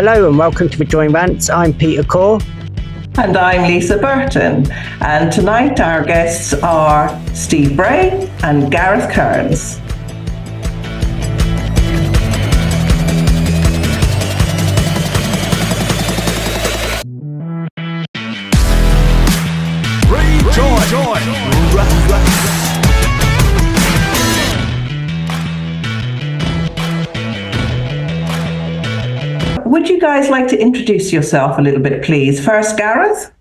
Hello and welcome to Rejoin Rants. I'm Peter Corr. And I'm Lisa Burton. And tonight our guests are Steve Bray and Gareth Kearns. Would you guys like to introduce yourself a little bit, please? First, Gareth.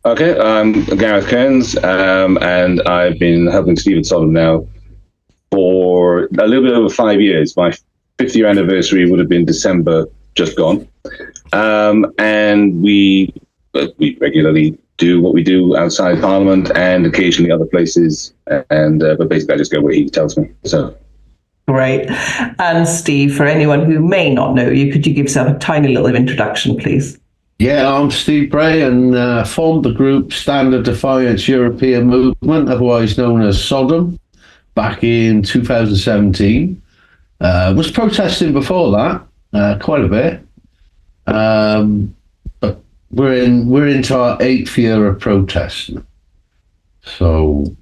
Okay, I'm Gareth Kearns, and I've been helping Steve at SODEM now for a little bit over 5 years. My 5th year anniversary would have been December, just gone. And we regularly do what we do outside Parliament and occasionally other places. And but basically, I just go where he tells me. So. Great. And Steve, for anyone who may not know you, could you give yourself a tiny little introduction, please? Yeah, I'm Steve Bray and formed the group Standard Defiance European Movement, otherwise known as SODEM, back in 2017. Was protesting before that, quite a bit. But we're into our 8th year of protest. So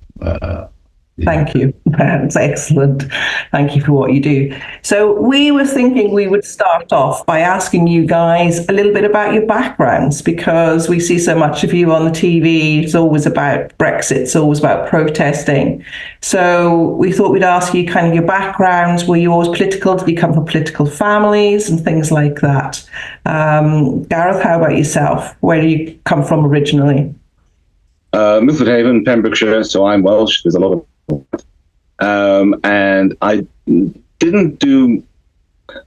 Thank you. That's excellent. Thank you for what you do. So we were thinking we would start off by asking you guys a little bit about your backgrounds, because we see so much of you on the TV. It's always about Brexit. It's always about protesting. So we thought we'd ask you kind of your backgrounds. Were you always political? Did you come from political families and things like that? Gareth, how about yourself? Where do you come from originally? Milford Haven, Pembrokeshire, so I'm Welsh. There's a lot of and I didn't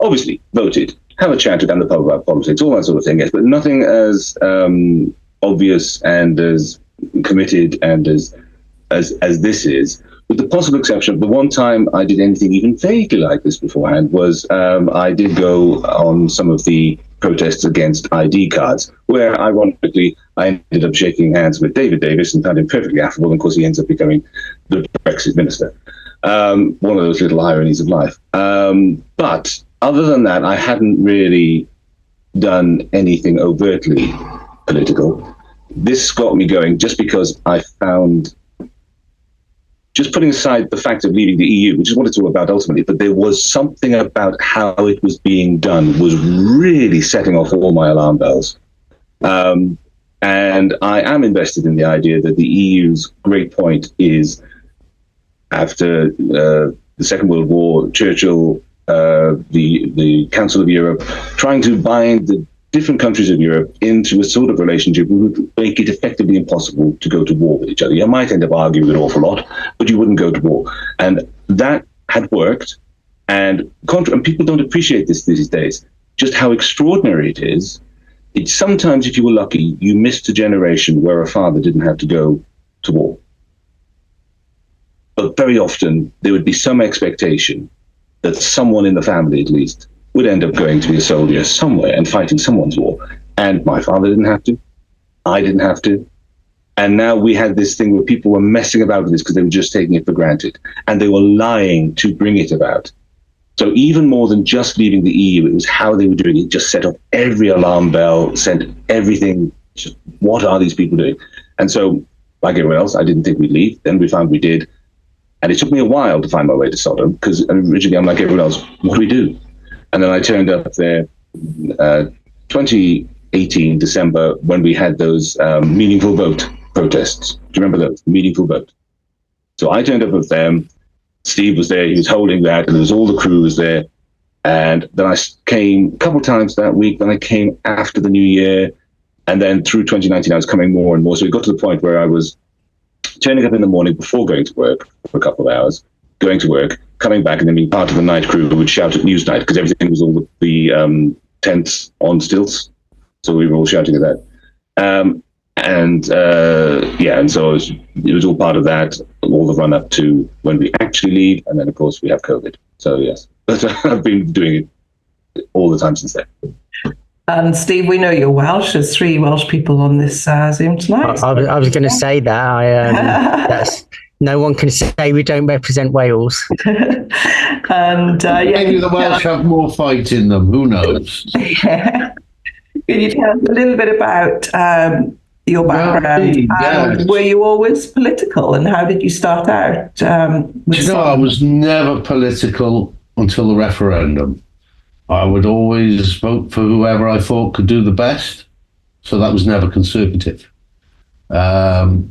obviously voted, have a chat down the pub about politics, all that sort of thing, yes, but nothing as obvious and as committed and as this is, with the possible exception of the one time I did anything even vaguely like this beforehand was I did go on some of the protests against ID cards, where ironically I ended up shaking hands with David Davis and found him perfectly affable, and of course he ends up becoming the Brexit minister. One of those little ironies of life. But other than that, I hadn't really done anything overtly political. This got me going just because I found, just putting aside the fact of leaving the EU, which is what it's all about ultimately, but there was something about how it was being done was really setting off all my alarm bells. And I am invested in the idea that the EU's great point is, after the Second World War, Churchill, the Council of Europe, trying to bind the different countries of Europe into a sort of relationship which would make it effectively impossible to go to war with each other. You might end up arguing an awful lot, but you wouldn't go to war. And that had worked. And people don't appreciate this these days, just how extraordinary it is. It's sometimes, if you were lucky, you missed a generation where a father didn't have to go to war. But very often, there would be some expectation that someone in the family, at least, would end up going to be a soldier somewhere and fighting someone's war. And my father didn't have to. I didn't have to. And now we had this thing where people were messing about with this because they were just taking it for granted. And they were lying to bring it about. So even more than just leaving the EU, it was how they were doing it. Just set off every alarm bell, sent everything. Just, what are these people doing? And so, like everyone else, I didn't think we'd leave. Then we found we did. And it took me a while to find my way to SODEM, because originally I'm like everyone else, what do we do? And then I turned up there 2018, December, when we had those meaningful vote protests. Do you remember those? Meaningful vote. So I turned up with them. Steve was there. He was holding that, and there was all the crew was there. And then I came a couple of times that week. Then I came after the new year. And then through 2019, I was coming more and more. So it got to the point where I was turning up in the morning before going to work for a couple of hours, going to work, coming back, and then being part of the night crew who would shout at Newsnight, because everything was all the tents on stilts. So we were all shouting at that. And so it was all part of that, all the run up to when we actually leave. And then, of course, we have COVID. So, yes, but I've been doing it all the time since then. And Steve, we know you're Welsh. There's 3 Welsh people on this Zoom tonight. I was going to say that. No one can say we don't represent Wales. And Maybe the Welsh have more fight in them. Who knows? Yeah. Can you tell us a little bit about your background? Yeah. Were you always political, and how did you start out? I was never political until the referendum. I would always vote for whoever I thought could do the best. So that was never Conservative. The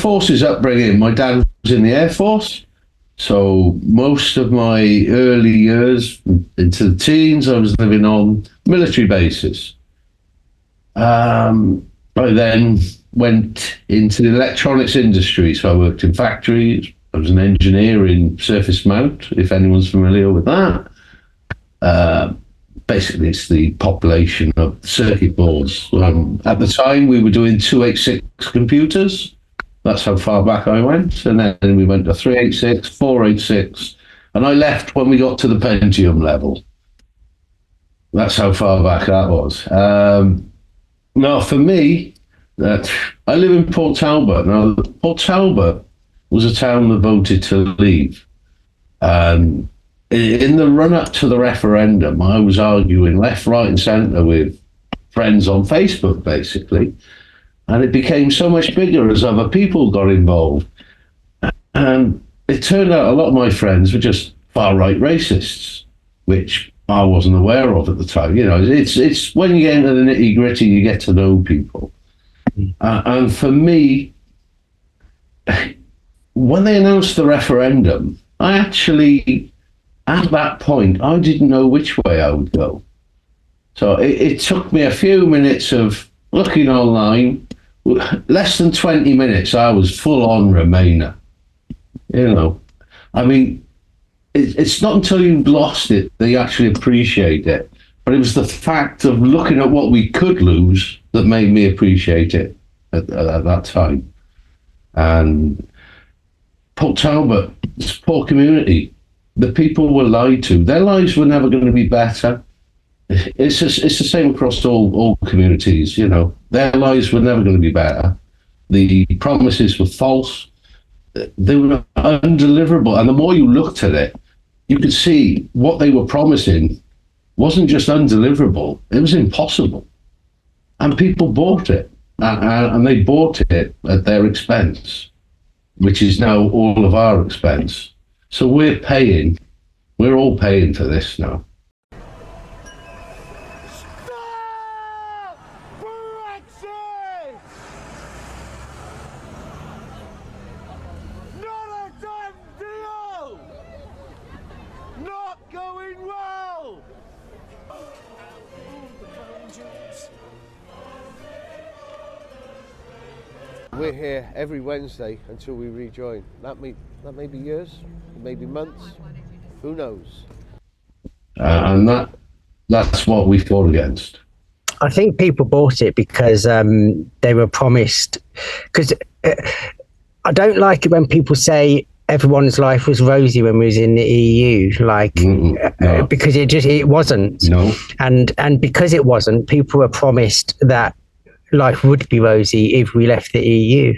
forces upbringing. My dad was in the Air Force. So most of my early years into the teens, I was living on military bases. I then went into the electronics industry. So I worked in factories. I was an engineer in surface mount, if anyone's familiar with that. Basically, it's the population of circuit boards. At the time, we were doing 286 computers. That's how far back I went. And then we went to 386, 486. And I left when we got to the Pentium level. That's how far back that was. Now, for me, I live in Port Talbot. Now, Port Talbot was a town that voted to leave. In the run-up to the referendum, I was arguing left, right and centre with friends on Facebook, basically. And it became so much bigger as other people got involved. And it turned out a lot of my friends were just far-right racists, which I wasn't aware of at the time. You know, it's when you get into the nitty-gritty, you get to know people. And for me, when they announced the referendum, I actually... At that point, I didn't know which way I would go. So it took me a few minutes of looking online. Less than 20 minutes, I was full on Remainer. You know, I mean, it's not until you've lost it that you actually appreciate it. But it was the fact of looking at what we could lose that made me appreciate it at that time. And Port Talbot, it's a poor community. The people were lied to. Their lives were never going to be better. It's the same across all communities, you know. Their lives were never going to be better. The promises were false. They were undeliverable. And the more you looked at it, you could see what they were promising wasn't just undeliverable, it was impossible. And people bought it. And they bought it at their expense, which is now all of our expense. So we're all paying for this now. Stop Brexit! Not a done deal! Not going well! We're here every Wednesday until we rejoin. That may be years, maybe months, who knows? And that's what we fought against. I think people bought it because they were promised. Because I don't like it when people say everyone's life was rosy when we was in the EU, no. Because it wasn't. No. And because it wasn't, people were promised that life would be rosy if we left the EU,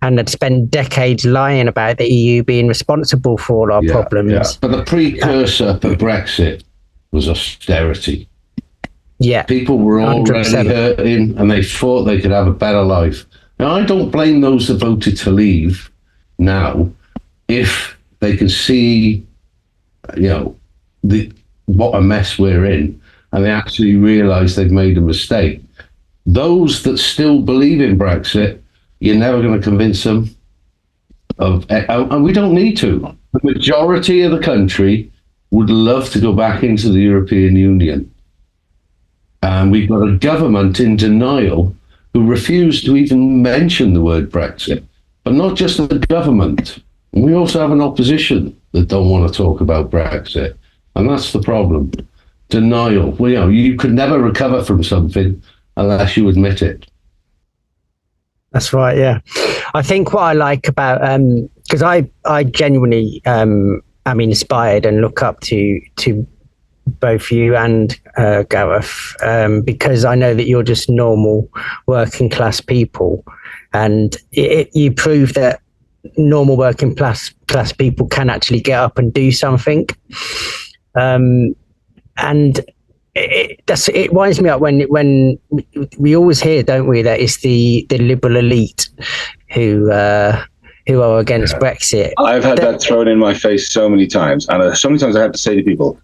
and had spent decades lying about the EU being responsible for all our problems. Yeah. But the precursor to Brexit was austerity. Yeah, people were already 100%. Hurting, and they thought they could have a better life. Now, I don't blame those that voted to leave now if they can see, you know, what a mess we're in, and they actually realise they've made a mistake. Those that still believe in Brexit, you're never going to convince them of, and we don't need to. The majority of the country would love to go back into the European Union. And we've got a government in denial who refuse to even mention the word Brexit. But not just the government. We also have an opposition that don't want to talk about Brexit. And that's the problem. Denial. Well, you know, you could never recover from something unless you admit it. That's right, yeah. I think what I like about, because I genuinely am inspired and look up to both you and Gareth, because I know that you're just normal working class people, and you prove that normal working class people can actually get up and do something. And it winds me up when we always hear, don't we, that it's the liberal elite who are against Brexit. I've had that thrown in my face so many times, and so many times I have to say to people,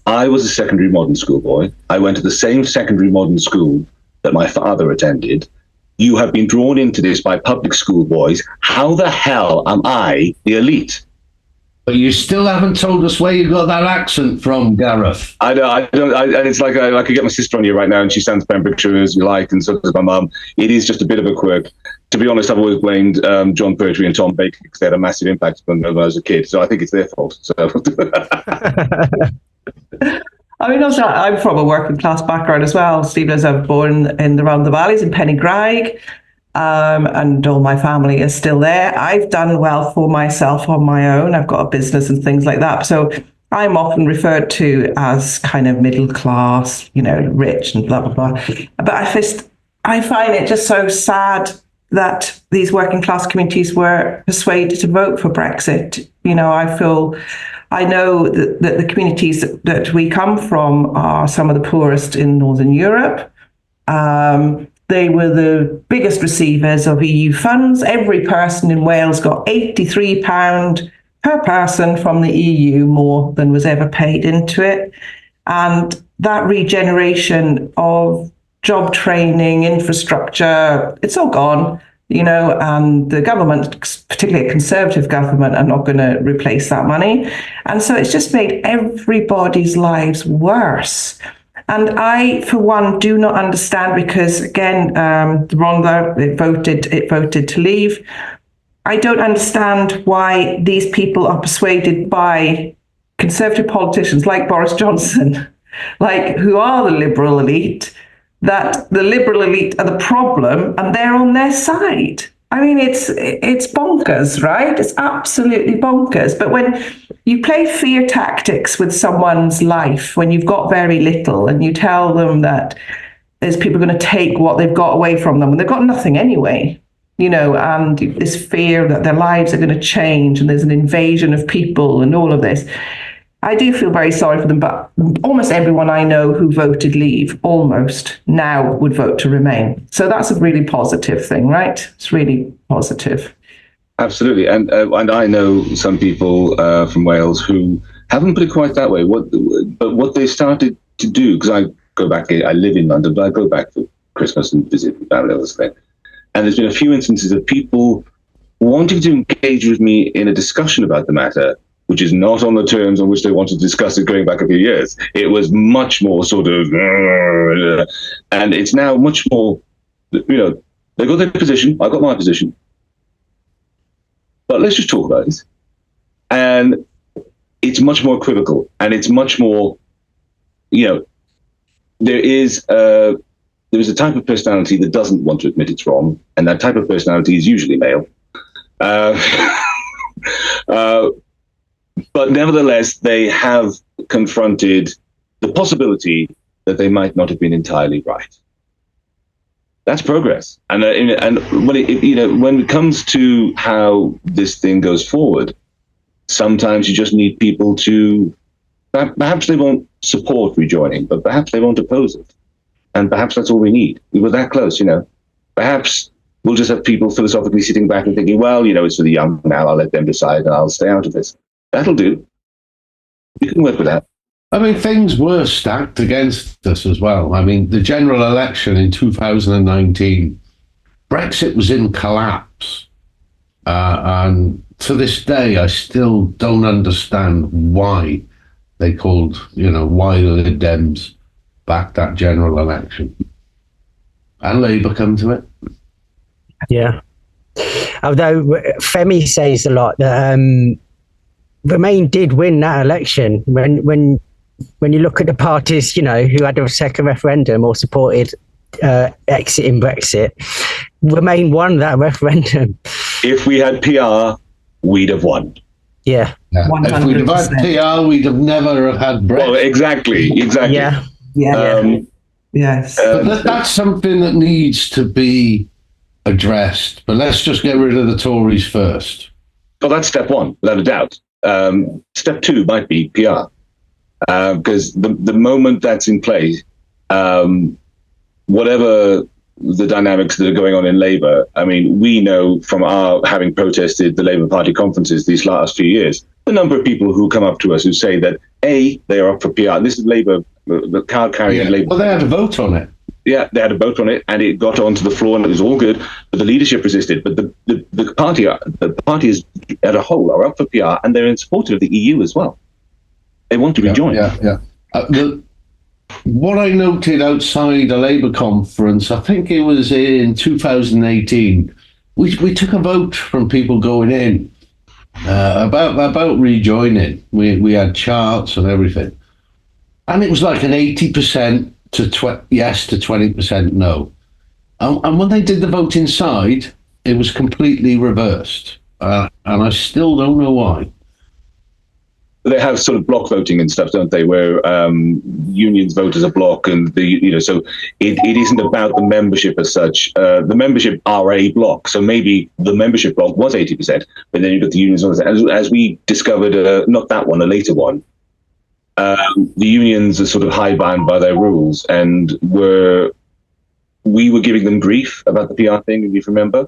I was a secondary modern school boy. I went to the same secondary modern school that my father attended. You have been drawn into this by public school boys. How the hell am I the elite? But you still haven't told us where you got that accent from, Gareth. I don't. And it's like I could get my sister on you right now, and she sounds Pembrokeshire as you like, and so does my mum. It is just a bit of a quirk. To be honest, I've always blamed John Pertwee and Tom Baker because they had a massive impact when I was a kid. So I think it's their fault. So. I mean, also, I'm from a working class background as well. Stephen, as I was born in the Round the Valleys in Pennygraig. And all my family is still there. I've done well for myself on my own. I've got a business and things like that. So I'm often referred to as kind of middle class, rich and blah, blah, blah. But I find it just so sad that these working class communities were persuaded to vote for Brexit. I know that the communities that we come from are some of the poorest in Northern Europe. They were the biggest receivers of EU funds. Every person in Wales got £83 per person from the EU, more than was ever paid into it. And that regeneration of job training, infrastructure, it's all gone, and the government, particularly a Conservative government, are not going to replace that money. And so it's just made everybody's lives worse. And I, for one, do not understand, because again, Rhondda, it voted to leave. I don't understand why these people are persuaded by Conservative politicians like Boris Johnson, who are the liberal elite, that the liberal elite are the problem and they're on their side. I mean, it's bonkers, right? It's absolutely bonkers. But when you play fear tactics with someone's life, when you've got very little, and you tell them that there's people going to take what they've got away from them, and they've got nothing anyway, and this fear that their lives are going to change, and there's an invasion of people and all of this. I do feel very sorry for them, but almost everyone I know who voted leave, almost, now would vote to remain. So that's a really positive thing, right? It's really positive. Absolutely. And I know some people from Wales who haven't put it quite that way. But what they started to do, because I live in London, but I go back for Christmas and visit family and thing. And there's been a few instances of people wanting to engage with me in a discussion about the matter, which is not on the terms on which they wanted to discuss it going back a few years. It was much more sort of, and it's now much more, they got their position, I got my position, but let's just talk about it. And it's much more equivocal, and it's much more, there is a type of personality that doesn't want to admit it's wrong, and that type of personality is usually male. But nevertheless, they have confronted the possibility that they might not have been entirely right. That's progress. And when it comes to how this thing goes forward, sometimes you just need people to, perhaps they won't support rejoining, but perhaps they won't oppose it. And perhaps that's all we need. We were that close, Perhaps we'll just have people philosophically sitting back and thinking, well, it's for the young now, I'll let them decide and I'll stay out of this. That'll do. You can work with that. I mean, things were stacked against us as well. I mean, the general election in 2019, Brexit was in collapse. And to this day, I still don't understand why they called, why the Lib Dems backed that general election. And Labour come to it. Yeah. Although Femi says a lot that Remain did win that election. When you look at the parties, who had a second referendum or supported exiting Brexit, Remain won that referendum. If we had PR, we'd have won. Yeah. If we'd have had PR, we'd have never had Brexit. Well, exactly. Yeah. Yes. But that's something that needs to be addressed. But let's just get rid of the Tories first. Oh, that's step one, without a doubt. Step two might be PR, because the moment that's in place, whatever the dynamics that are going on in Labour, I mean, we know from our having protested the Labour Party conferences these last few years, the number of people who come up to us who say that, A, they are up for PR. This is Labour, the card carrying Labour. Well, they had a vote on it. Yeah, they had a vote on it, and it got onto the floor, and it was all good. But the leadership resisted. But the party is as a whole are up for PR, and they're in support of the EU as well. They want to rejoin. What I noted outside a Labour conference, I think it was in 2018, we took a vote from people going in about rejoining. We had charts and everything, and it was like an 80% to yes to 20% no. And when they did the vote inside, it was completely reversed, and I still don't know why. They have sort of block voting and stuff, don't they? Where unions vote as a block, and so it isn't about the membership as such. The membership are a block, so maybe the membership block was 80%, but then you've got the unions. As we discovered, not that one, a later one. The unions are sort of hidebound by their rules, and we were giving them grief about the PR thing, if you remember.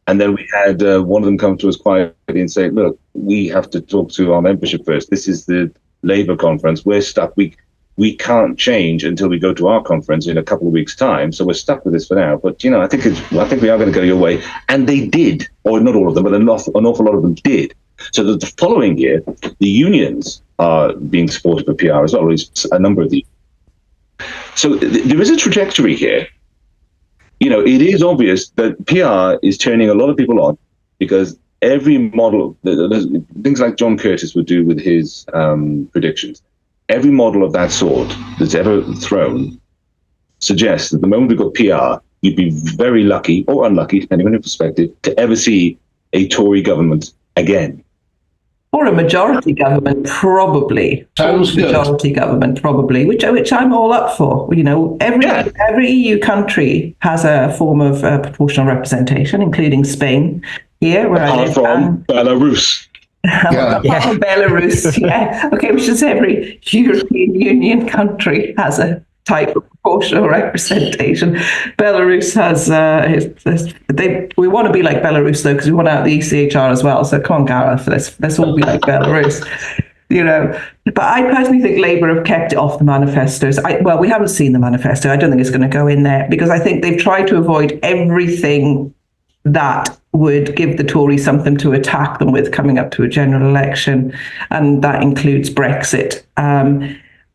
And then we had one of them come to us quietly and say, look, we have to talk to our membership first. This is the Labour conference. We're stuck. We can't change until we go to our conference in a couple of weeks' time. So we're stuck with this for now. But, I think we are going to go your way. And they did, or not all of them, but an awful lot of them did. So that the following year, the unions are being supported for PR as well, at least a number of these. So there is a trajectory here. It is obvious that PR is turning a lot of people on, because every model, things like John Curtis would do with his predictions, every model of that sort that's ever thrown suggests that the moment we've got PR, you'd be very lucky or unlucky, depending on your perspective, to ever see a Tory government again. Or a majority government, probably. Sounds good. Majority government, probably, which I'm all up for. Every EU country has a form of proportional representation, including Spain here, where Apart from Belarus. Apart from Belarus, yeah. Okay, which is every European Union country has a type of proportional representation. Belarus has, we want to be like Belarus though, because we want out the ECHR as well. So come on, Gareth, let's all be like Belarus, But I personally think Labour have kept it off the manifestos. We haven't seen the manifesto. I don't think it's going to go in there, because I think they've tried to avoid everything that would give the Tories something to attack them with coming up to a general election, and that includes Brexit.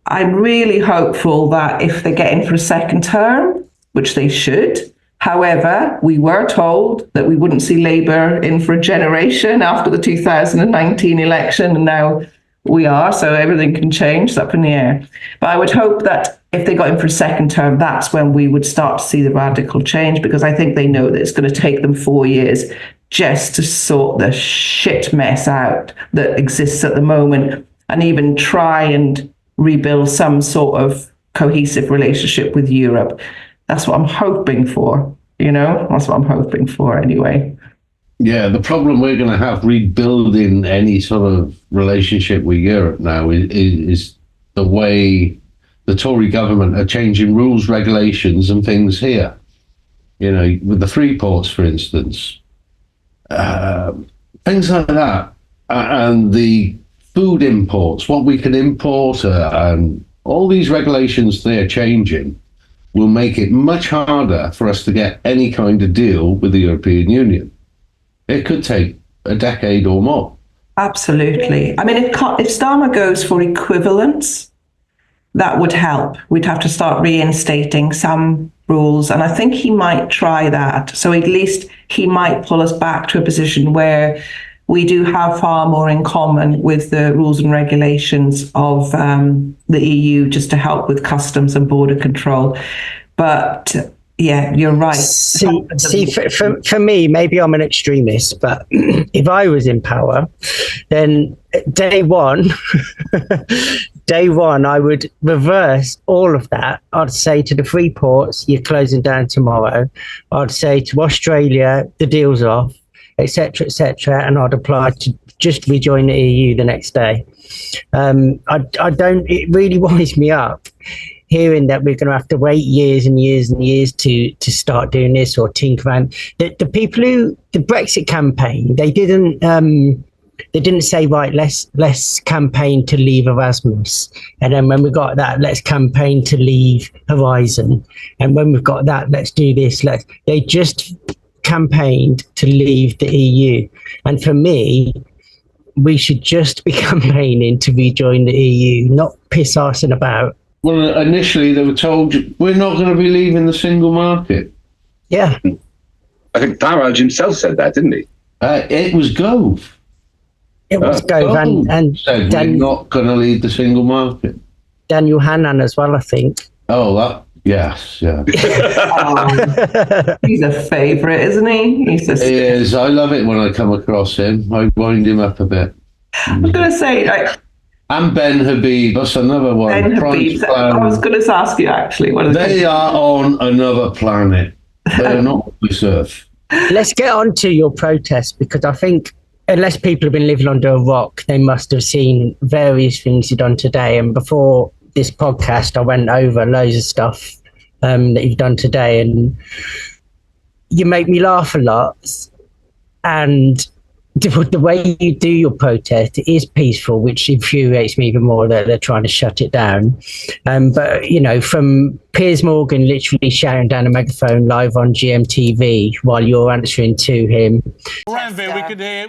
I'm really hopeful that if they get in for a second term, which they should, however, we were told that we wouldn't see Labour in for a generation after the 2019 election, and now we are, so everything can change. It's up in the air. But I would hope that if they got in for a second term, that's when we would start to see the radical change, because I think they know that it's going to take them 4 years just to sort the shit mess out that exists at the moment, and even try and rebuild some sort of cohesive relationship with Europe. That's what I'm hoping for, That's what I'm hoping for anyway. Yeah, the problem we're going to have rebuilding any sort of relationship with Europe now is the way the Tory government are changing rules, regulations and things here. With the free ports, for instance. Things like that. And the food imports, what we can import, and all these regulations they're changing will make it much harder for us to get any kind of deal with the European Union. It could take a decade or more. Absolutely. I mean, if Starmer goes for equivalence, that would help. We'd have to start reinstating some rules, and I think he might try that. So at least he might pull us back to a position where we do have far more in common with the rules and regulations of the EU, just to help with customs and border control. But yeah, you're right. See, for me, maybe I'm an extremist, but if I was in power, then day one, I would reverse all of that. I'd say to the free ports, you're closing down tomorrow. I'd say to Australia, the deal's off, etc., and I'd apply to just rejoin the EU the next day. I don't. It really winds me up hearing that we're going to have to wait years and years and years to start doing this or tinker around. The people who the Brexit campaign, they didn't say, right, let's campaign to leave Erasmus, and then when we got that, let's campaign to leave Horizon, and when we've got that, let's do this. They just campaigned to leave the EU, and for me, we should just be campaigning to rejoin the EU, not piss arsing about. Well, initially they were told we're not going to be leaving the single market. Yeah, I think Farage himself said that, didn't he? It was Gove. it was Gove and said we're not going to leave the single market. Daniel Hannan as well, I think. Oh, that yes, yeah. He's a favourite, isn't he? He is. I love it when I come across him. I wind him up a bit. I was going to say, like. And Ben Habib, that's another one. Ben Habib. I was going to ask you actually. They are on another planet. They're not on this Earth. Let's get on to your protest, because I think unless people have been living under a rock, they must have seen various things you've done today. And before this podcast, I went over loads of stuff that you've done today, and you make me laugh a lot. And the way you do your protest is peaceful, which infuriates me even more that they're trying to shut it down. But, you know, from Piers Morgan literally shouting down a megaphone live on GMTV while you're answering to him. Ranvir,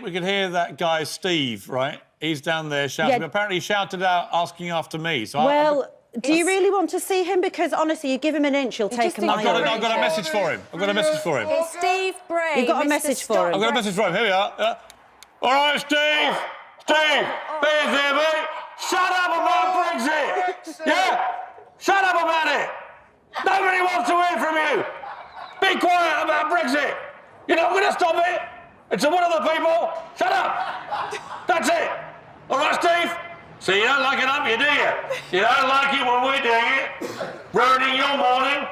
we could hear that guy Steve, right? He's down there shouting. Yeah. Apparently he shouted out asking after me. So do you really want to see him? Because honestly, you give him an inch, he'll take a mile. I've got a message for him. It's Steve Bray. You've got a message for him. I've got a message for him. Here we are. All right, Steve, Bears here, mate. Shut up about Brexit. Yeah, shut up about it. Nobody wants to hear from you. Be quiet about Brexit. You're not going to stop it. It's one of the people. Shut up. That's it. All right, Steve. So you don't like it up here, do you? You don't like it when we're doing it, ruining your morning.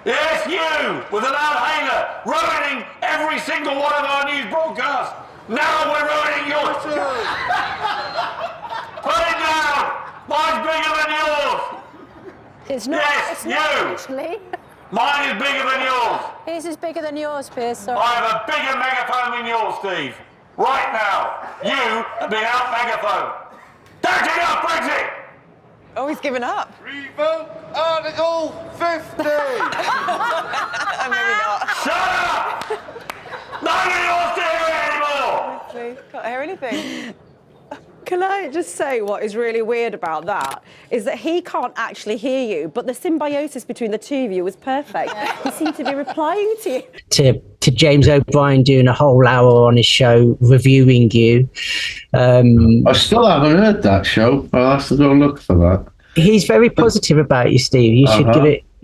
Yes, you, with a loud hailer, ruining every single one of our news broadcasts. Now we're ruining yours. Put it down. Mine's bigger than yours. It's not. Yes, it's you. Not actually. Mine is bigger than yours. His is bigger than yours, Piers. Sorry. I have a bigger megaphone than yours, Steve. Right now, you have been out megaphone. Don't you know Brexit? Oh, he's given up. Revoke Article 50! Maybe not. Shut up! Nobody wants to hear it anymore! Please, can't hear anything. Can I just say what is really weird about that is that he can't actually hear you, but the symbiosis between the two of you was perfect. He seemed to be replying to you. To James O'Brien doing a whole hour on his show reviewing you. I still haven't heard that show. I'll have to go and look for that. He's very positive about you, Steve. You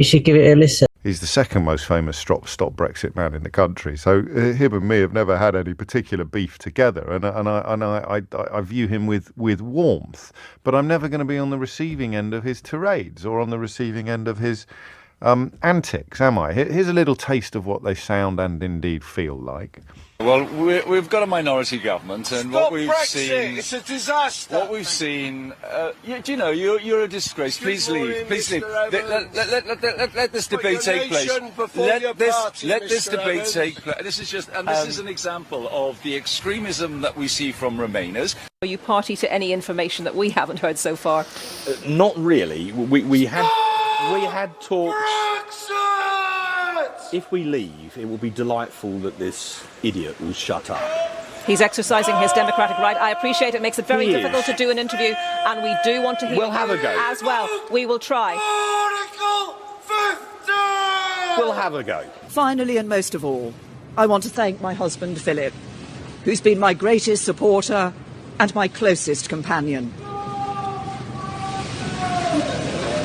should give it a listen. He's the second most famous stop Brexit man in the country. So him and me have never had any particular beef together, and I view him with warmth. But I'm never going to be on the receiving end of his tirades or on the receiving end of his antics, am I? Here's a little taste of what they sound and indeed feel like. Well, we've got a minority government, and Stop what we've Brexit. seen... It's a disaster. What we've seen... do you know, you're a disgrace. Please leave. Please leave. Let this debate take place. Let this debate take place. This is just... And this is an example of the extremism that we see from Remainers. Are you party to any information that we haven't heard so far? Not really. We had talks... Brexit! If we leave, it will be delightful that this idiot will shut up. He's exercising his democratic right. I appreciate it. Makes it very difficult to do an interview, and we do want to hear We'll have a go. as well. We will try. Article 50! We'll have a go. Finally, and most of all, I want to thank my husband, Philip, who's been my greatest supporter and my closest companion.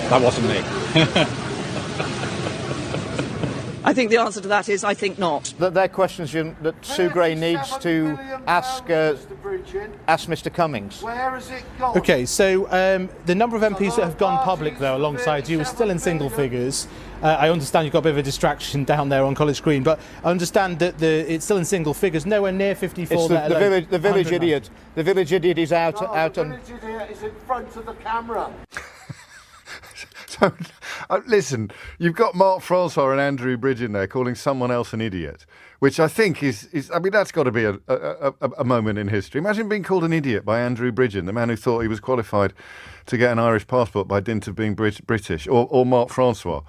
That wasn't me. I think the answer to that is I think not. They're questions that Sue Gray needs to ask Mr. Cummings. Where has it gone? Okay, so the number of MPs that have gone public, though, alongside you is still in single figures. I understand you've got a bit of a distraction down there on College Green, but I understand that it's still in single figures, nowhere near 54. It's the village idiot. The village idiot is out The on. village idiot is in front of the camera. So, listen, you've got Mark Francois and Andrew Bridge in there calling someone else an idiot, which I think is I mean, that's got to be a moment in history. Imagine being called an idiot by Andrew Bridgen, the man who thought he was qualified to get an Irish passport by dint of being British, or Mark Francois,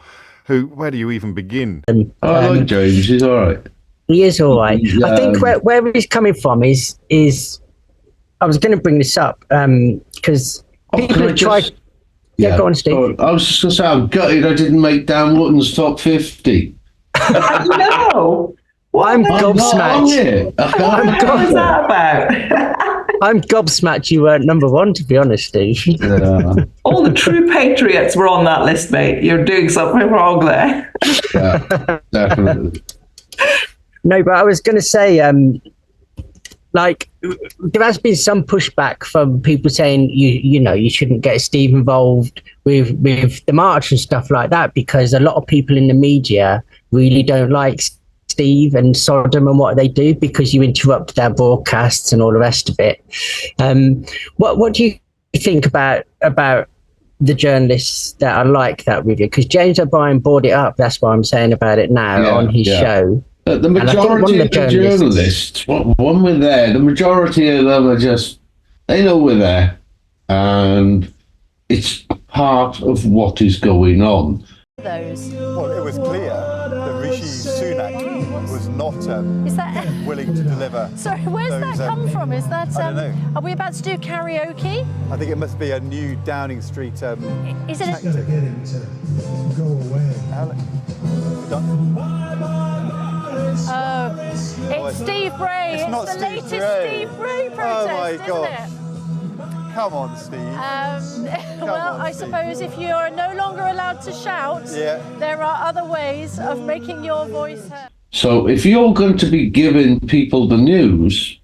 who, where do you even begin? I like James, he's all right. He is all right. I think where he's coming from is I was going to bring this up because people have tried... Yeah, go on, Steve. I was just going to say, I'm gutted I didn't make Dan Wootton's top 50. No. I'm gobsmacked. What was that about? I'm gobsmacked you weren't number one, to be honest, Steve. Yeah. All the true patriots were on that list, mate. You're doing something wrong there. Yeah, definitely. No, but I was going to say, there has been some pushback from people saying you shouldn't get Steve involved with the march and stuff like that, because a lot of people in the media really don't like Steve and SODEM and what they do, because you interrupt their broadcasts and all the rest of it. What do you think about the journalists that are like that with you? Because James O'Brien brought it up. That's what I'm saying about it now on his show. The majority of the journalists, when we're there, the majority of them are just, they know we're there, and it's part of what is going on. Well, it was clear that Rishi Sunak was not willing to deliver. Sorry, where's that come from? Is that? I don't know. Are we about to do karaoke? I think it must be a new Downing Street Is it? tactic. Get him to go away. It's Steve Bray. It's not the Steve latest Bray. Steve Bray protest, Oh my God. isn't it? Come on, Steve. I suppose if you are no longer allowed to shout, there are other ways of making your voice heard. So if you're going to be giving people the news,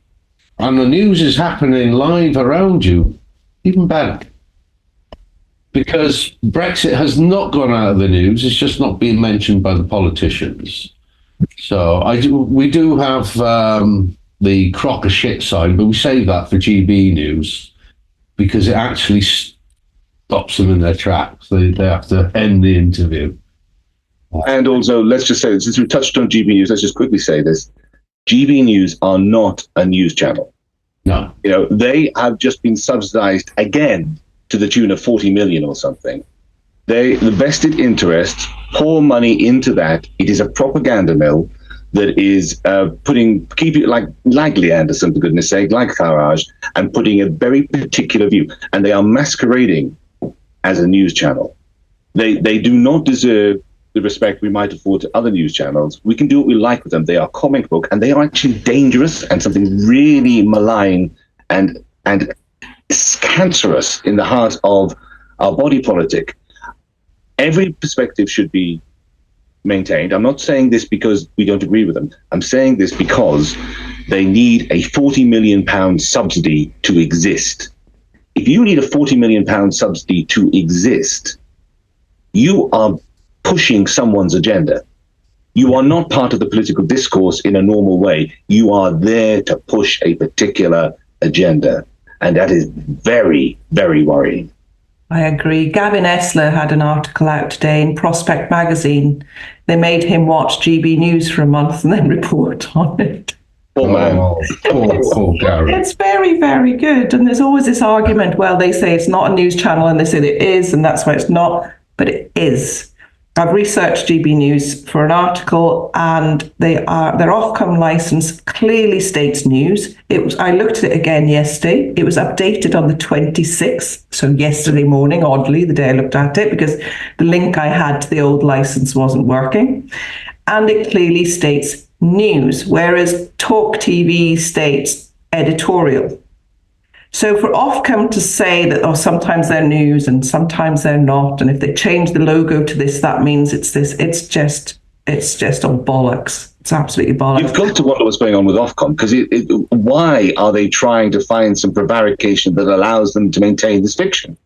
and the news is happening live around you, even better. Because Brexit has not gone out of the news, it's just not being mentioned by the politicians. So we do have the crock of shit sign, but we save that for GB News because it actually stops them in their tracks. They have to end the interview. And also, let's just say, since we touched on GB News, let's just quickly say this. GB News are not a news channel. No. They have just been subsidized again to the tune of 40 million or something. The vested interests pour money into that. It is a propaganda mill that is keeping it like Lee Anderson, for goodness sake, like Farage, and putting a very particular view. And they are masquerading as a news channel. They do not deserve the respect we might afford to other news channels. We can do what we like with them. They are comic book, and they are actually dangerous and something really malign and cancerous in the heart of our body politic. Every perspective should be maintained. I'm not saying this because we don't agree with them. I'm saying this because they need a £40 million subsidy to exist. If you need a £40 million subsidy to exist, you are pushing someone's agenda. You are not part of the political discourse in a normal way. You are there to push a particular agenda. And that is very, very worrying. I agree. Gavin Esler had an article out today in Prospect magazine. They made him watch GB News for a month and then report on it. Oh, man. Poor Gary. It's very, very good. And there's always this argument, well, they say it's not a news channel and they say it is, and that's why it's not, but it is. I've researched GB News for an article, and their Ofcom license clearly states news. I looked at it again yesterday. It was updated on the 26th, so yesterday morning, oddly, the day I looked at it, because the link I had to the old license wasn't working. And it clearly states news, whereas Talk TV states editorial. So for Ofcom to say that, sometimes they're news and sometimes they're not, and if they change the logo to this, that means it's this, it's just it's just all bollocks. It's absolutely bollocks. You've got to wonder what's going on with Ofcom, because why are they trying to find some prevarication that allows them to maintain this fiction?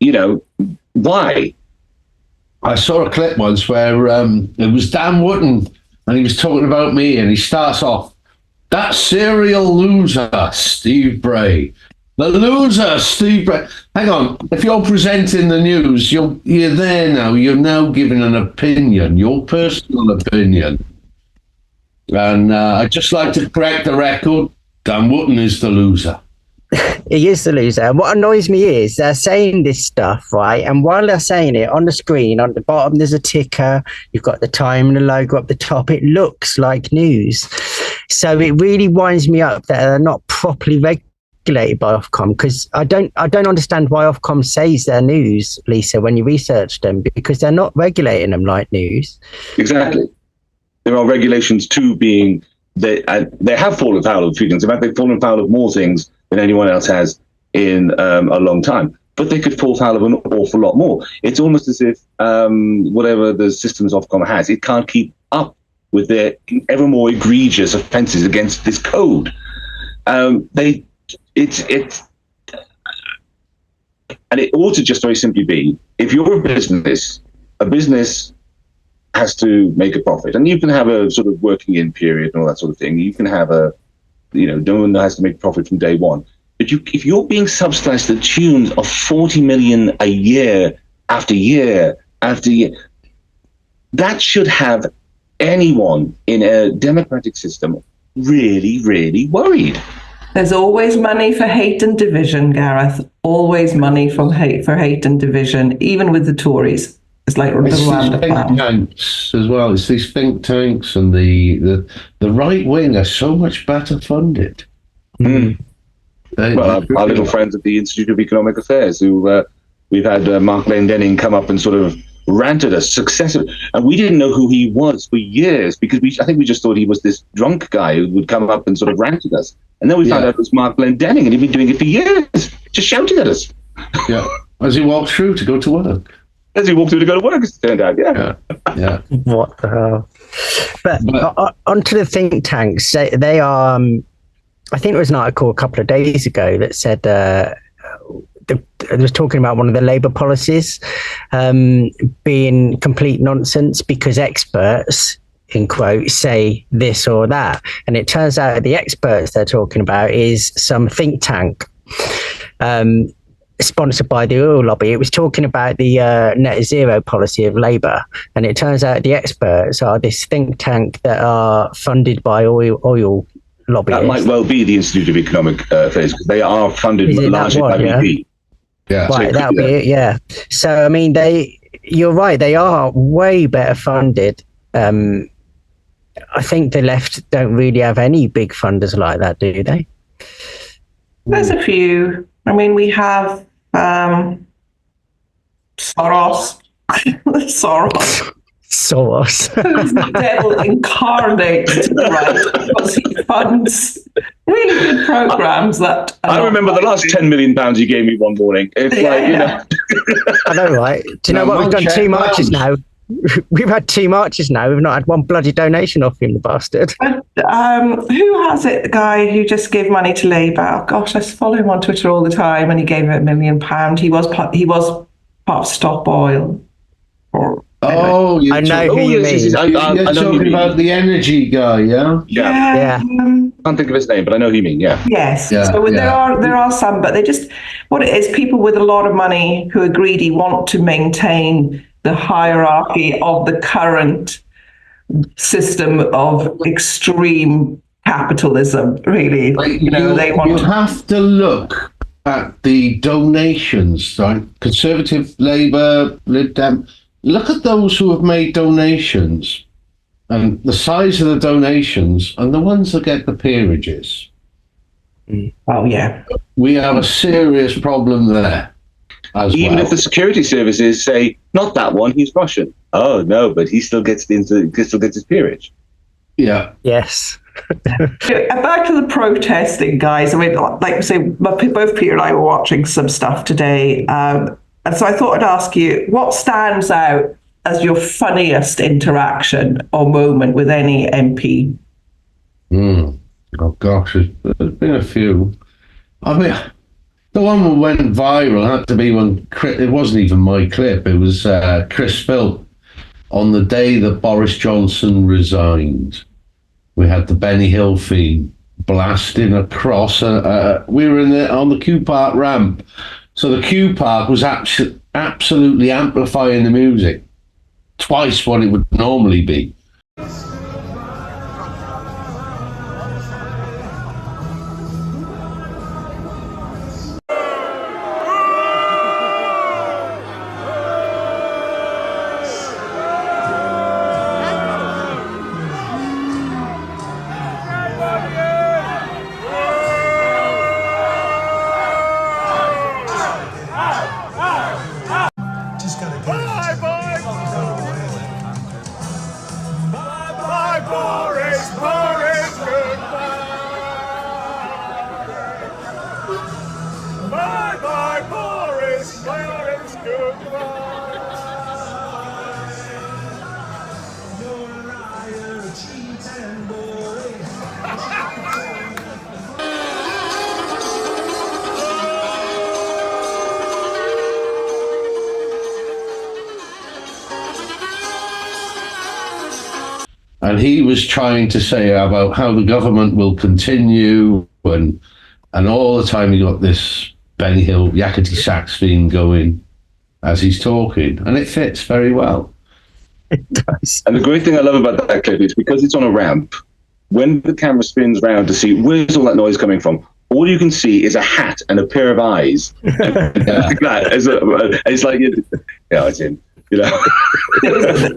You know, why? I saw a clip once where it was Dan Wootton, and he was talking about me, and he starts off, "That serial loser, Steve Bray. The loser, Steve Bray." Hang on, if you're presenting the news, you're there now. You're now giving an opinion, your personal opinion. And I'd just like to correct the record. Dan Wootton is the loser. He is the loser. And what annoys me is they're saying this stuff, right? And while they're saying it, on the screen, on the bottom, there's a ticker. You've got the time and the logo up the top. It looks like news. So it really winds me up that they're not properly regulated by Ofcom, because I don't understand why Ofcom says they're news, Lisa, when you research them, because they're not regulating them like news. Exactly. There are regulations too, being they have fallen foul of a few things. In fact, they've fallen foul of more things than anyone else has in a long time. But they could fall foul of an awful lot more. It's almost as if whatever the systems Ofcom has, it can't keep up with their ever more egregious offences against this code. And it ought to just very simply be, if you're a business has to make a profit, and you can have a sort of working in period and all that sort of thing. You can have no one has to make profit from day one. But if you're being subsidized to the tune of 40 million a year after year after year, that should have anyone in a democratic system really, really worried. There's always money for hate and division, Gareth. Always money for hate and division, even with the Tories. It's like it's these think tanks as well. It's these think tanks, and the right wing are so much better funded. Mm. Well, our little friends at the Institute of Economic Affairs, who we've had Mark Glendenning come up and sort of ranted us successively, and we didn't know who he was for years, because I think we just thought he was this drunk guy who would come up and sort of rant at us, and then we found out it was Mark Glendenning, and he'd been doing it for years, just shouting at us. Yeah, as he walked through to go to work. As he walked through to go to work, as it turned out, yeah. What the hell? But onto the think tanks, they are. I think there was an article a couple of days ago that said it was talking about one of the Labour policies being complete nonsense because experts, in quotes, say this or that, and it turns out the experts they're talking about is some think tank. Sponsored by the oil lobby. It was talking about the net zero policy of Labour, and it turns out the experts are this think tank that are funded by oil lobbyists. That might well be the Institute of Economic Affairs, because they are funded largely by BP. Yeah, right, that'll be it. Yeah. So I mean, you're right. They are way better funded. I think the left don't really have any big funders like that, do they? There's a few. I mean, we have Soros. Soros. Who's the devil incarnate to the right, because he funds really good programs that... I remember the last £10 million you gave me one morning. It's like, you know... I know, right? Do you know what? We've done 2 marches now. We've had 2 marches now. We've not had one bloody donation off him, the bastard. But, who has it? The guy who just gave money to Labour. Oh, gosh, I follow him on Twitter all the time, and he gave £1 million. He was part of Stop Oil. Oh, I know who you mean. You're talking about the energy guy, yeah? Yeah. Can't think of his name, but I know who you mean. Yeah. Yes. Yeah, so there are some, but they just, what it is, people with a lot of money who are greedy want to maintain the hierarchy of the current system of extreme capitalism. Really, they want. You have to look at the donations, right? Conservative, Labour, Lib Dem. Look at those who have made donations, and the size of the donations, and the ones that get the peerages. Oh yeah, we have a serious problem there. Even if the security services say, not that one, he's Russian. Oh no, but he still gets his peerage. Yeah. Yes. Back to the protesting, guys. I mean, like I say, both Peter and I were watching some stuff today, and so I thought I'd ask you, what stands out as your funniest interaction or moment with any MP? Oh gosh, there's been a few. I mean, the one that went viral had to be when it wasn't even my clip. It was Chris Philp on the day that Boris Johnson resigned. We had the Benny Hill theme blasting across. We were on the Q Park ramp, so the Q Park was absolutely amplifying the music twice what it would normally be. And he was trying to say about how the government will continue, and all the time he got this Benny Hill yakety sax theme going as he's talking, and it fits very well. It does. And the great thing I love about that clip is because it's on a ramp, when the camera spins round to see where's all that noise coming from, all you can see is a hat and a pair of eyes. It's like, yeah, it's him. You know?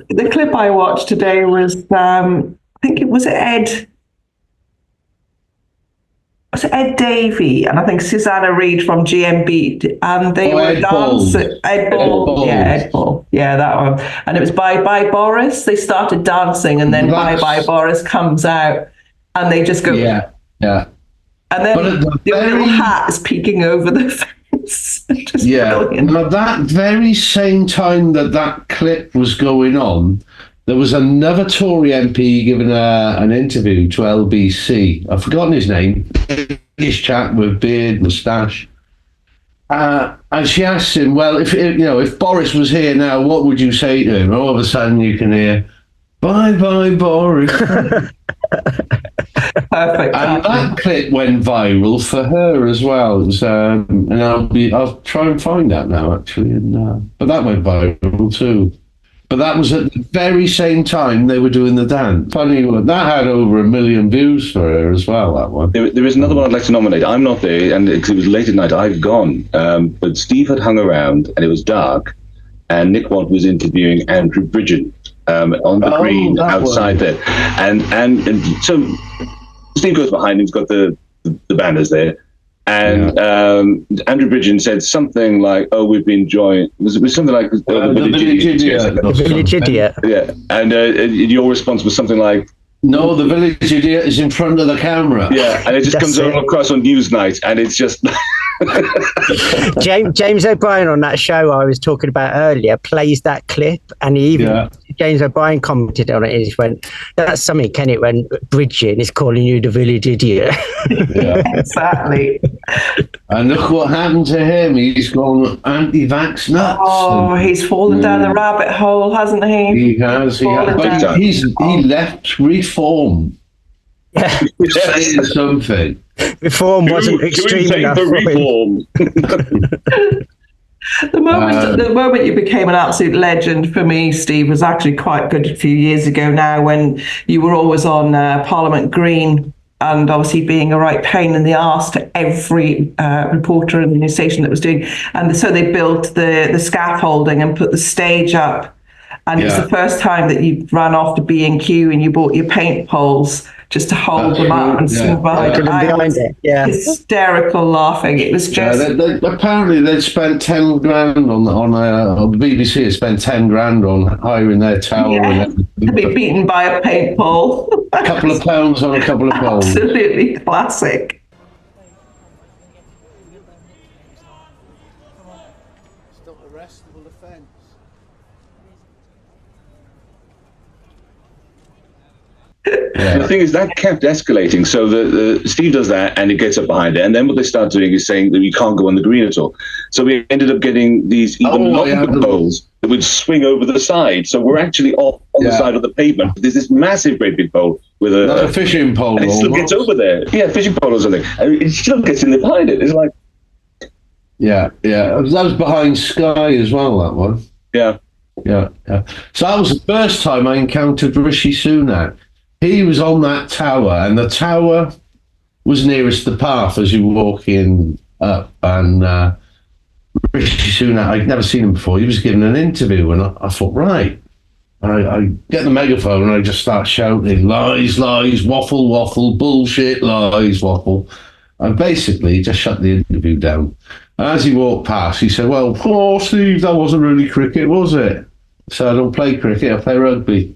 The clip I watched today was, I think it was Ed Davey, and I think Susanna Reid from GMB, and they were dancing. Ed Ball, yeah, that one. And it was Bye Bye Boris. They started dancing, and then Bye Bye Boris comes out, and they just go, yeah. And then the little hat is peeking over the fence. Brilliant. Now that very same time that clip was going on, there was another Tory MP giving an interview to LBC. I've forgotten his name. British chap with beard, moustache. And she asked him, well, if Boris was here now, what would you say to him? All of a sudden you can hear, bye bye Boris. Perfect. And that clip went viral for her as well. It was, and I'll try and find that now actually. But that went viral too. But that was at the very same time they were doing the dance. Funny one. That had over 1 million views for her as well, that one. There is another one I'd like to nominate. I'm not there, and because it was late at night, I've gone. But Steve had hung around, and it was dark, and Nick Watt was interviewing Andrew Bridgen on the green outside there. And so Steve goes behind him, he's got the banners there. And Andrew Bridgen said something like, "Oh, we've been joined." It was something like the village idiot. The village idiot. Yeah, and your response was something like, "No, the village idiot is in front of the camera." Yeah, and it just comes all across on Newsnight, and it's just. James O'Brien on that show I was talking about earlier plays that clip, and James O'Brien commented on it. And he just went, "That's something, Kenneth, when Bridgen is calling you the village idiot." Yeah. Exactly. And look what happened to him. He's gone anti-vax nuts. Oh, he's fallen down the rabbit hole, hasn't he? He has. But he left Reform. Yeah. Saying something. Reform wasn't extreme enough. Reform. The moment you became an absolute legend for me, Steve, was actually quite good a few years ago now, when you were always on Parliament Green, and obviously being a right pain in the arse to every reporter in the news station that was doing. And so they built the scaffolding and put the stage up. And it was the first time that you ran off to B&Q and you bought your paint poles just to hold them up and swing behind it. I was hysterical laughing. It was just... apparently they'd spent 10 grand on the BBC had spent 10 grand on hiring their tower. Yeah. To be beaten by a paint pole. A couple of pounds on a couple of poles. Absolutely classic. It's not arrestable offence. The thing is, that kept escalating. So the Steve does that, and it gets up behind it. And then what they start doing is saying that you can't go on the green at all. So we ended up getting these even longer poles that would swing over the side. So we're actually off on the side of the pavement. There's this massive, great big pole with a fishing pole. And it still gets over there. Yeah, fishing pole or something. And it still gets in there behind it. It's like... Yeah. That was behind Sky as well, that one. Yeah. So that was the first time I encountered Rishi Sunak. He was on that tower, and the tower was nearest the path as you walk in up. And Rishi Sunak, I'd never seen him before. He was giving an interview, and I thought, right. I get the megaphone and I just start shouting, lies, waffle, waffle, bullshit, lies, waffle. I basically just shut the interview down. And as he walked past, he said, well, poor Steve, that wasn't really cricket, was it? So I don't play cricket, I play rugby.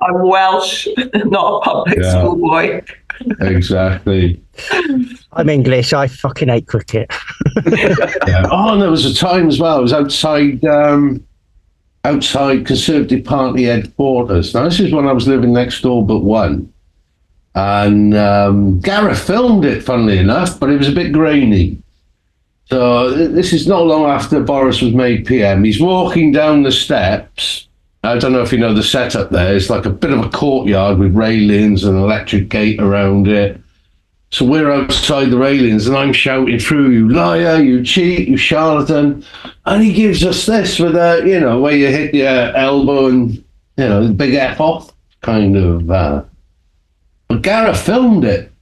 I'm Welsh, not a public school boy. Exactly. I'm English, I fucking hate cricket. Oh, and there was a time as well, I was outside Conservative Party headquarters. Now, this is when I was living next door but one. And Gareth filmed it, funnily enough, but it was a bit grainy. So this is not long after Boris was made PM. He's walking down the steps. I don't know if you know the setup there. It's like a bit of a courtyard with railings and an electric gate around it. So we're outside the railings and I'm shouting through, you liar, you cheat, you charlatan. And he gives us this with a, where you hit your elbow and, the big F off kind of. But Gareth filmed it.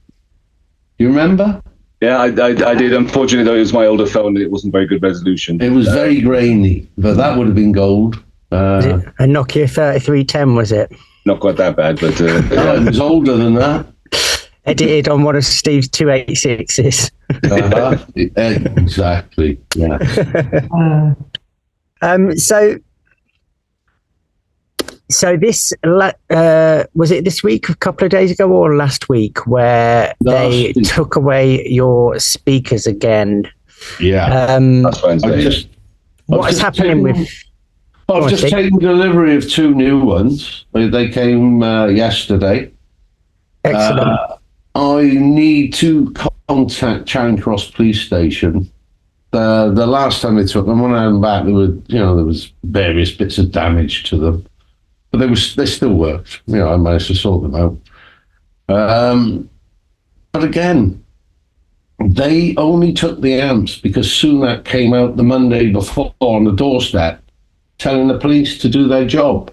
You remember? Yeah, I did. Unfortunately, though, it was my older phone and it wasn't very good resolution. It was very grainy, but that would have been gold. Was it a Nokia 3310, was it? Not quite that bad, but... it was older than that. Edited on one of Steve's 286s. Exactly, yeah. So this, was it this week, a couple of days ago, or last week, where they took away your speakers again? Yeah. That's Wednesday. What's happening with... I've just taken delivery of 2 new ones. They came yesterday. Excellent. I need to contact Charing Cross Police Station. The last time they took them, when I went back, there was various bits of damage to them, but they still worked. I managed to sort them out. But again, they only took the amps because Sunak came out the Monday before on the doorstep telling the police to do their job.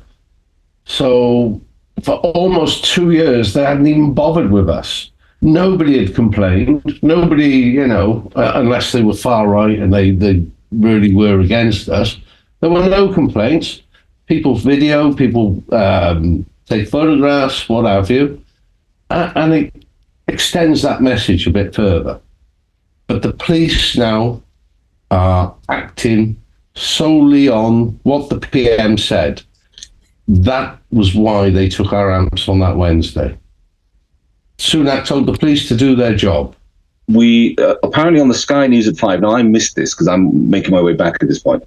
So for almost 2 years, they hadn't even bothered with us. Nobody had complained. Nobody, unless they were far right and they really were against us, there were no complaints. People video, people take photographs, what have you. And it extends that message a bit further. But the police now are acting solely on what the PM said. That was why they took our amps on that Wednesday. Sunak told the police to do their job. We apparently on the Sky News at 5. Now I missed this because I'm making my way back at this point,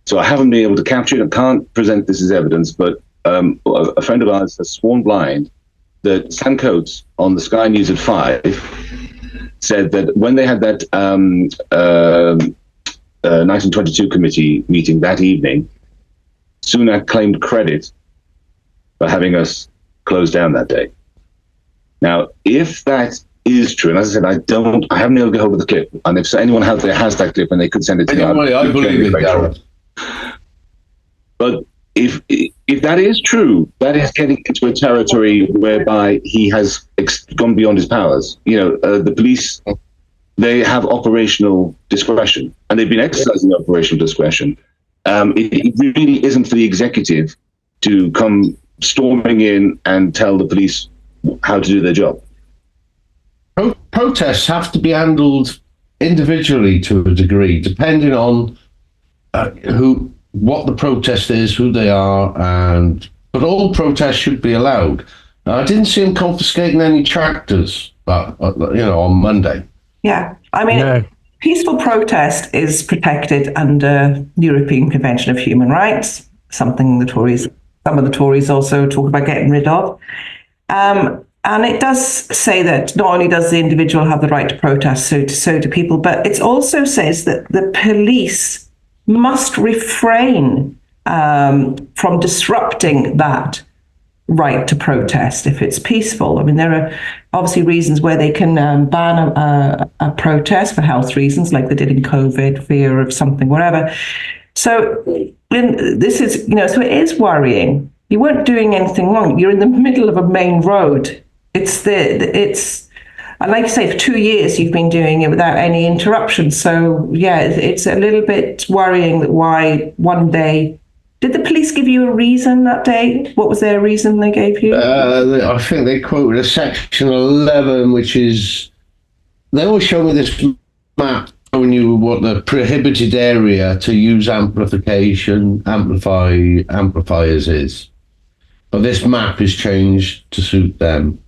so I haven't been able to capture it. I can't present this as evidence, but a friend of ours has sworn blind that Sam Coates on the Sky News at 5 said that when they had that 1922 committee meeting that evening, Sunak claimed credit for having us closed down that day. Now, if that is true, and as I said, I haven't been able to get hold of the clip, and if anyone out there has that clip and they could send it to me, I believe it, Gareth. But if that is true, that is getting into a territory whereby he has gone beyond his powers. The police, they have operational discretion, and they've been exercising operational discretion. It really isn't for the executive to come storming in and tell the police how to do their job. Protests have to be handled individually to a degree, depending on what the protest is, who they are, but all protests should be allowed. Now, I didn't see them confiscating any tractors, on Monday. Yeah, I mean, peaceful protest is protected under European Convention of Human Rights. something some of the Tories also talk about getting rid of. And it does say that not only does the individual have the right to protest, so do people, but it also says that the police must refrain from disrupting that right to protest if it's peaceful. I mean, there are obviously reasons where they can ban a protest for health reasons, like they did in COVID, fear of something, whatever. So this is, so it is worrying. You weren't doing anything wrong. You're in the middle of a main road. And like I say, for 2 years you've been doing it without any interruption. So yeah, it's a little bit worrying that why one day. Did the police give you a reason that day? What was their reason they gave you? I think they quoted a section 11, which is, they always show me this map showing you what the prohibited area to use amplifiers is. But this map is changed to suit them.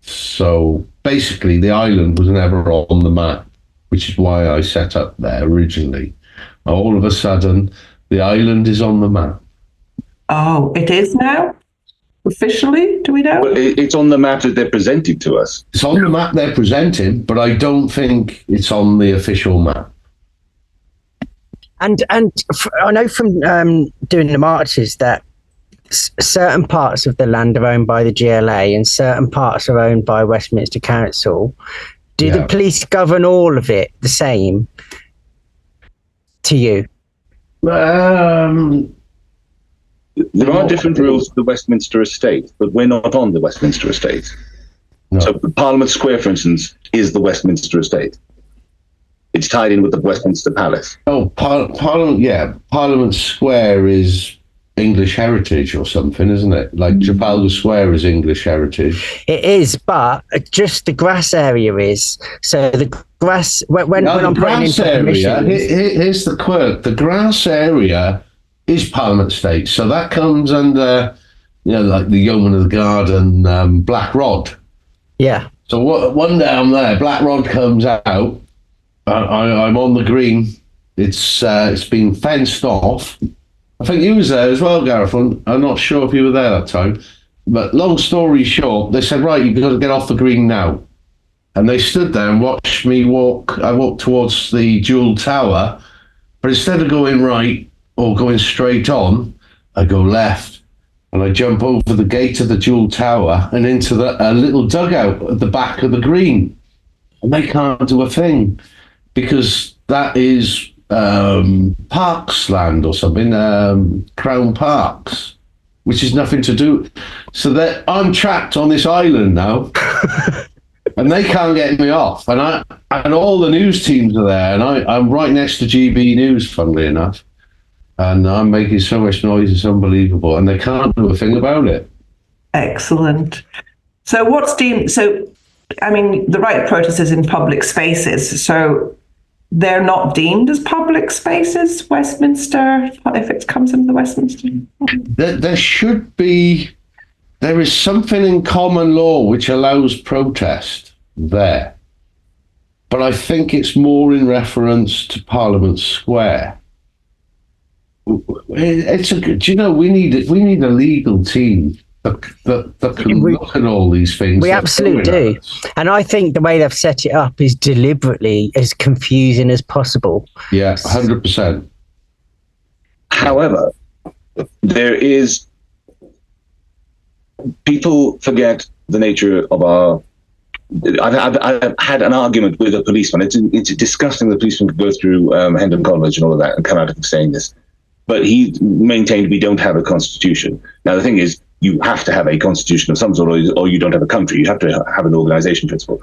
So basically the island was never on the map, which is why I set up there originally. All of a sudden, the island is on the map. Oh, it is now? Officially? Do we know? Well, it's on the map that they're presenting to us. It's on the map they're presenting, but I don't think it's on the official map. And I know from doing the marches that certain parts of the land are owned by the GLA and certain parts are owned by Westminster Council. Do the police govern all of it the same to you? There are different rules for the Westminster estate, but we're not on the Westminster estate. No. So Parliament Square, for instance, is the Westminster estate. It's tied in with the Westminster Palace. Oh, Parliament Square is English heritage or something, isn't it? Like Trafalgar Square is English heritage. It is, but just the grass area is. So the grass, when I'm putting into area, here's the quirk. The grass area is Parliament Estate. So that comes under, like the Yeoman of the Guard and Black Rod. Yeah. So one down there, Black Rod comes out. I'm on the green. It's been fenced off. I think you was there as well, Gareth. I'm not sure if you were there that time. But long story short, they said, right, you've got to get off the green now. And they stood there and watched me walk. I walked towards the Jewel Tower, but instead of going right or going straight on, I go left. And I jump over the gate of the Jewel Tower and into a little dugout at the back of the green. And they can't do a thing because that is Parks land or something, Crown Parks, which is nothing to do. So that I'm trapped on this island now, and they can't get me off. And all the news teams are there, and I'm right next to GB News, funnily enough, and I'm making so much noise, it's unbelievable, and they can't do a thing about it. Excellent. So what's deemed? So, I mean, the right to protest is in public spaces. So they're not deemed as public spaces, Westminster, if it comes into the Westminster? There should be, there is something in common law which allows protest there. But I think it's more in reference to Parliament Square. Do you know, we need a legal team that can look at all these things. We absolutely do. And I think the way they've set it up is deliberately as confusing as possible. Yeah, 100%. However, there is, people forget the nature of our, I've had an argument with a policeman. It's disgusting that the policeman could go through Hendon College and all of that and come out of saying this. But he maintained we don't have a constitution. Now, the thing is, you have to have a constitution of some sort, or you don't have a country. You have to have an organization principle.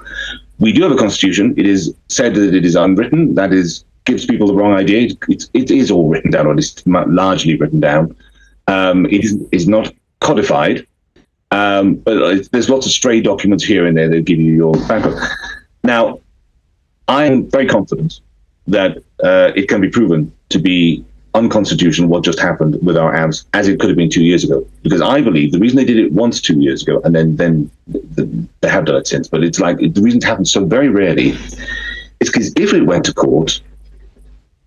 We do have a constitution. It is said that it is unwritten. That is, gives people the wrong idea. It is all written down, or at least largely written down. It is not codified, but there's lots of stray documents here and there that give you your background. Now, I'm very confident that it can be proven to be unconstitutional what just happened with our AMPs, as it could have been 2 years ago. Because I believe the reason they did it once 2 years ago, and then they have done it since, but it's like the reason it happens so very rarely is because if it went to court,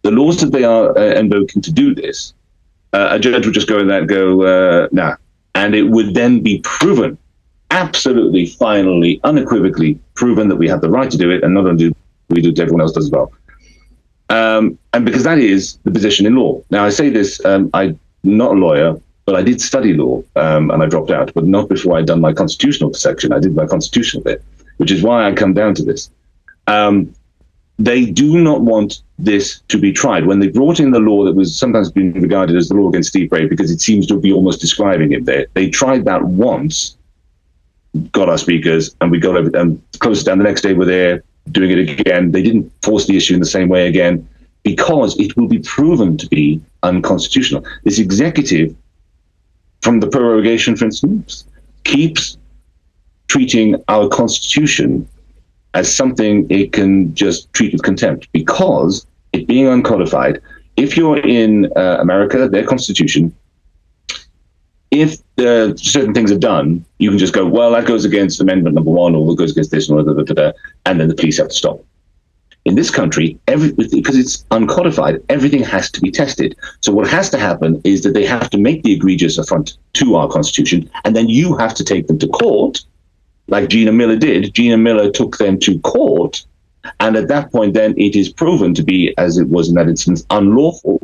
the laws that they are invoking to do this a judge would just go in there and go, nah. And it would then be proven, absolutely, finally, unequivocally proven that we have the right to do it, and not only do we do it, everyone else does as well. And because that is the position in law. Now, I say this, I'm not a lawyer, but I did study law, and I dropped out, but not before I'd done my constitutional section. I did my constitutional bit, which is why I come down to this. They do not want this to be tried. When they brought in the law that was sometimes being regarded as the law against Steve Bray, because it seems to be almost describing it there, they tried that once, got our speakers, and we got over and closed it down. The next day we're there doing it again. They didn't force the issue in the same way again, because it will be proven to be unconstitutional. This executive, from the prorogation, for instance, keeps treating our constitution as something it can just treat with contempt, because it being uncodified, if you're in America, their constitution, if certain things are done, you can just go, well, that goes against amendment number 1, or that goes against this, or and then the police have to stop. In this country, because it's uncodified, everything has to be tested. So what has to happen is that they have to make the egregious affront to our constitution, and then you have to take them to court, like Gina Miller did. Gina Miller took them to court, and at that point, then it is proven to be, as it was in that instance, unlawful,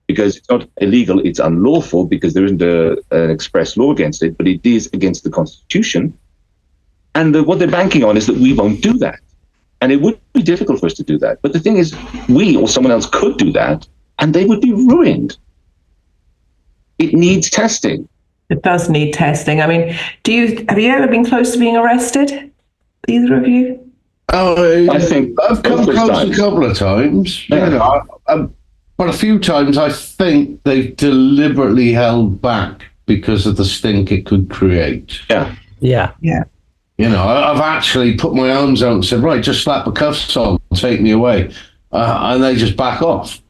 because it's not illegal, it's unlawful, because there isn't an express law against it, but it is against the Constitution. And what they're banking on is that we won't do that. And it would be difficult for us to do that. But the thing is, we or someone else could do that, and they would be ruined. It needs testing. It does need testing. I mean, have you ever been close to being arrested? Either of you? Oh, I think I've come close a couple of times. Yeah. You know, but a few times I think they've deliberately held back because of the stink it could create. Yeah. Yeah. Yeah. You know, I've actually put my arms out and said, right, just slap the cuffs on, take me away. And they just back off.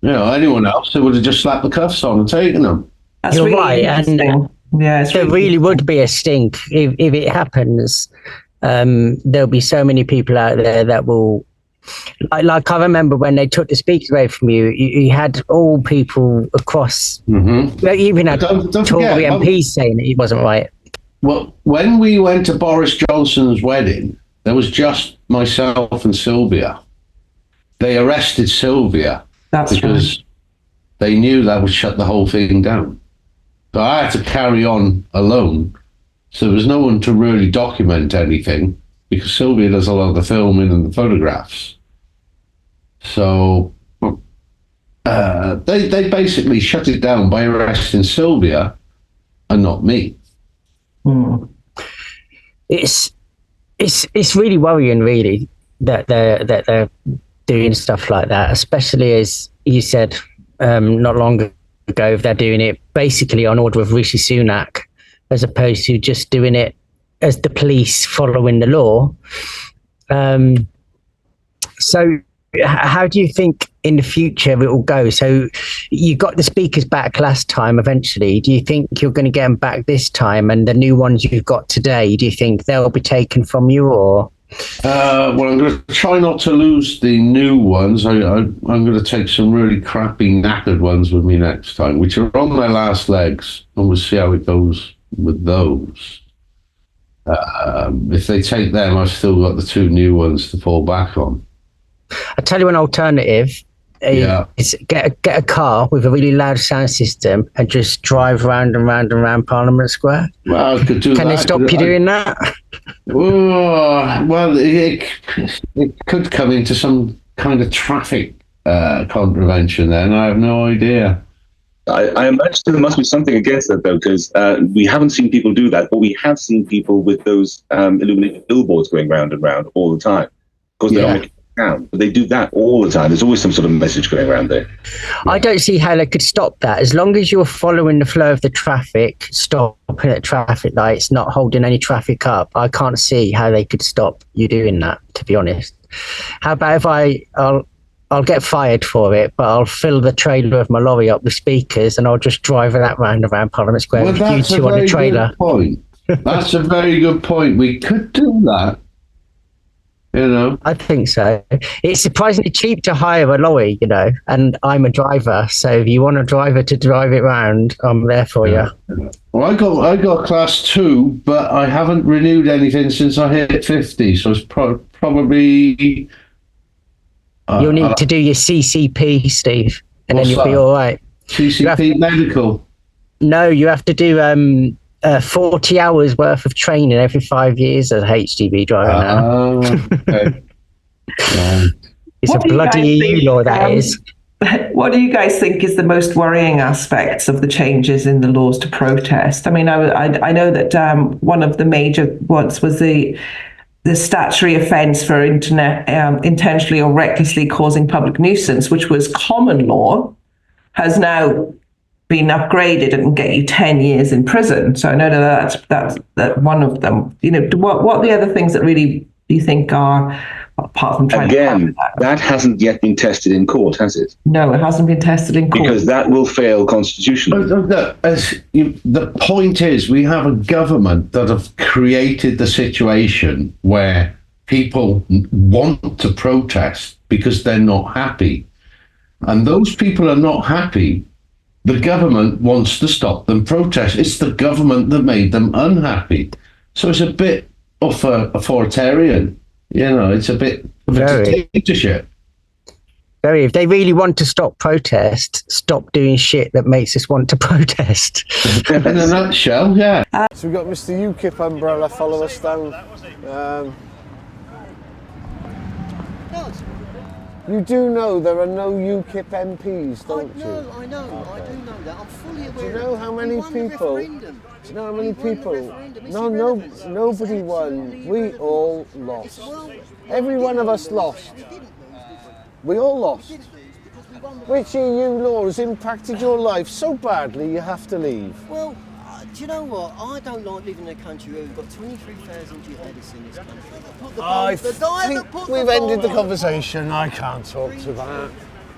You know, anyone else, they would have just slapped the cuffs on and taken them. That's You're really right. And yeah, there really would be a stink if it happens. There'll be so many people out there that will, like I remember when they took the speakers away from you, you had all people across, even had Tory MPs saying it wasn't right. Well, when we went to Boris Johnson's wedding, there was just myself and Sylvia. They arrested Sylvia because they knew that would shut the whole thing down. So I had to carry on alone. So there was no one to really document anything, because Sylvia does a lot of the filming and the photographs. So they basically shut it down by arresting Sylvia and not me. It's really worrying, really, that they're doing stuff like that, especially as you said not long ago, if they're doing it basically on order of Rishi Sunak, as opposed to just doing it as the police following the law. So how do you think in the future it will go? So you got the speakers back last time eventually. Do you think you're going to get them back this time? And the new ones you've got today, do you think they'll be taken from you, or? Well, I'm going to try not to lose the new ones. I'm going to take some really crappy knackered ones with me next time, which are on their last legs, and we'll see how it goes with those. If they take them, I've still got the 2 new ones to fall back on. I'll tell you an alternative. Is get a car with a really loud sound system and just drive round and round and round Parliament Square. Well, I could do that. Can they stop you doing that? Oh, well, it could come into some kind of traffic contravention then. I have no idea. I imagine there must be something against that, though, because we haven't seen people do that, but we have seen people with those illuminated billboards going round and round all the time. Of course, they don't make it count, but they do that all the time. There's always some sort of message going around there. I don't see how they could stop that. As long as you're following the flow of the traffic, stopping at traffic lights, not holding any traffic up, I can't see how they could stop you doing that, to be honest. How about if I'll get fired for it, but I'll fill the trailer of my lorry up with speakers and I'll just drive that round and round Parliament Square with you 2 on the trailer. Point. That's a very good point. We could do that. I think so. It's surprisingly cheap to hire a lorry, and I'm a driver, so if you want a driver to drive it round, I'm there for you. Well, I got class 2, but I haven't renewed anything since I hit 50, so it's probably... You'll need to do your CCP, Steve, and then you'll be that? all right. CCP medical? No, you have to do 40 hours worth of training every 5 years as a HGV driver now. Okay. It's a bloody EU law, that is. What do you guys think is the most worrying aspects of the changes in the laws to protest? I mean, I know that one of the major ones was the statutory offence for intentionally or recklessly causing public nuisance, which was common law, has now been upgraded and get you 10 years in prison. So I know that's one of them. What are the other things that really you think are, apart from trying to that hasn't yet been tested in court, has it? No, it hasn't been tested in court. Because that will fail constitutionally. The point is, we have a government that have created the situation where people want to protest because they're not happy. And those people are not happy. The government wants to stop them protest. It's the government that made them unhappy. So it's a bit of authoritarian. It's a bit of a dictatorship. Very. If they really want to stop protest, stop doing shit that makes us want to protest. In a nutshell, yeah. So we've got Mr. UKIP umbrella follow us down. You do know there are no UKIP MPs, don't you? I know, I do know that. I'm fully aware. Do you know how many people? Do you know how many people? No, nobody won. We all lost. Every one of us lost. We all lost. Which EU law has impacted your life so badly you have to leave? Well, do you know what? I don't like living in a country where we've got 23,000 jihadists in this country. I think we've ended the conversation. I can't talk to that.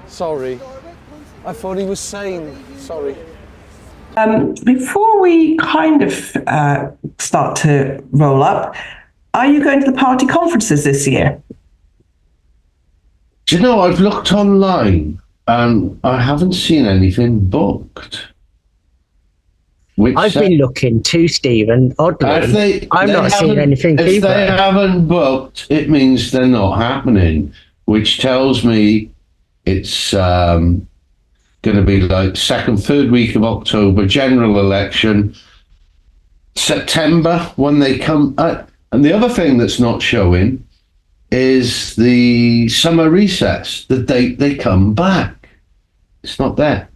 Sorry. I thought he was sane. Sorry. Before we kind of start to roll up, are you going to the party conferences this year? Do you know, I've looked online and I haven't seen anything booked. I've been looking too, Stephen. Oddly, I'm not seeing anything either. If they haven't booked, it means they're not happening, which tells me it's going to be like second, third week of October, general election, September when they come. And the other thing that's not showing is the summer recess, the date they come back. It's not there,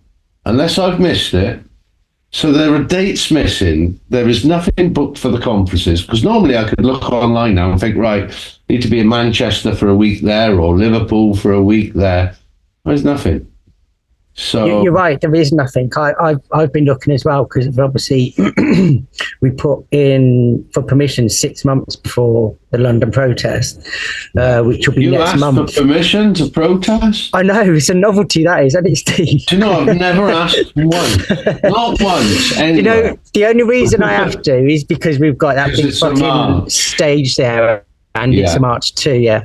unless I've missed it. So there are dates missing. There is nothing booked for the conferences, because normally I could look online now and think, right, need to be in Manchester for a week there or Liverpool for a week there. There's nothing. So you're right. There is nothing. I've been looking as well, because obviously we put in for permission 6 months before the London protest, which will be next month. You asked for permission to protest? I know, it's a novelty, that is, isn't it, Steve? Do you know, I've never asked once, not once. Anyway. You know, the only reason I have to is because we've got that big fucking stage there, and it's a march too. Yeah.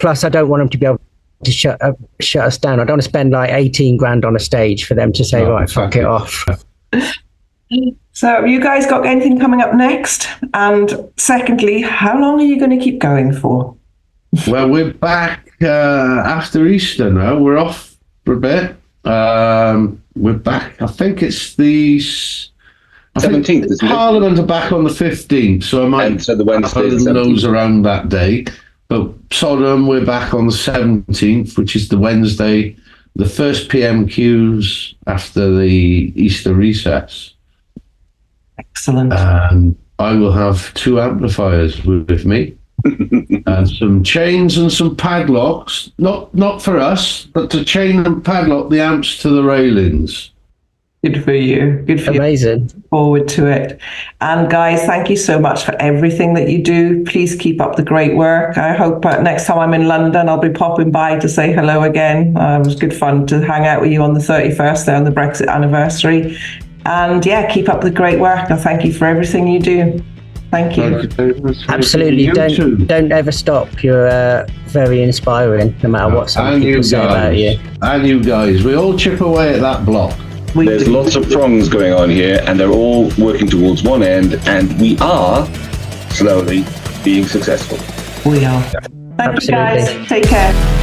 Plus, I don't want them to be able to shut us down. I don't want to spend like 18 grand on a stage for them to say, right, fuck it off. So have you guys got anything coming up next? And secondly, how long are you going to keep going for? Well, we're back after Easter now. We're off for a bit. We're back. I think it's the 17th, isn't it? Parliament are back on the 15th, so I might the Wednesday, have those around that day. But SODEM, we're back on the 17th, which is the Wednesday, the first PMQs after the Easter recess. Excellent. And I will have 2 amplifiers with me, and some chains and some padlocks. Not for us, but to chain and padlock the amps to the railings. Good for you. Good for Amazing. you. Look forward to it. And guys, thank you so much for everything that you do. Please keep up the great work. I hope next time I'm in London, I'll be popping by to say hello again. It was good fun to hang out with you on the 31st there on the Brexit anniversary. And yeah, keep up the great work. And thank you for everything you do. Thank you. Absolutely. Don't ever stop. You're very inspiring, no matter what some people say about you. And you guys, we all chip away at that block. There's lots of prongs going on here, and they're all working towards one end, and we are slowly being successful. We are. Thank you, guys. Take care.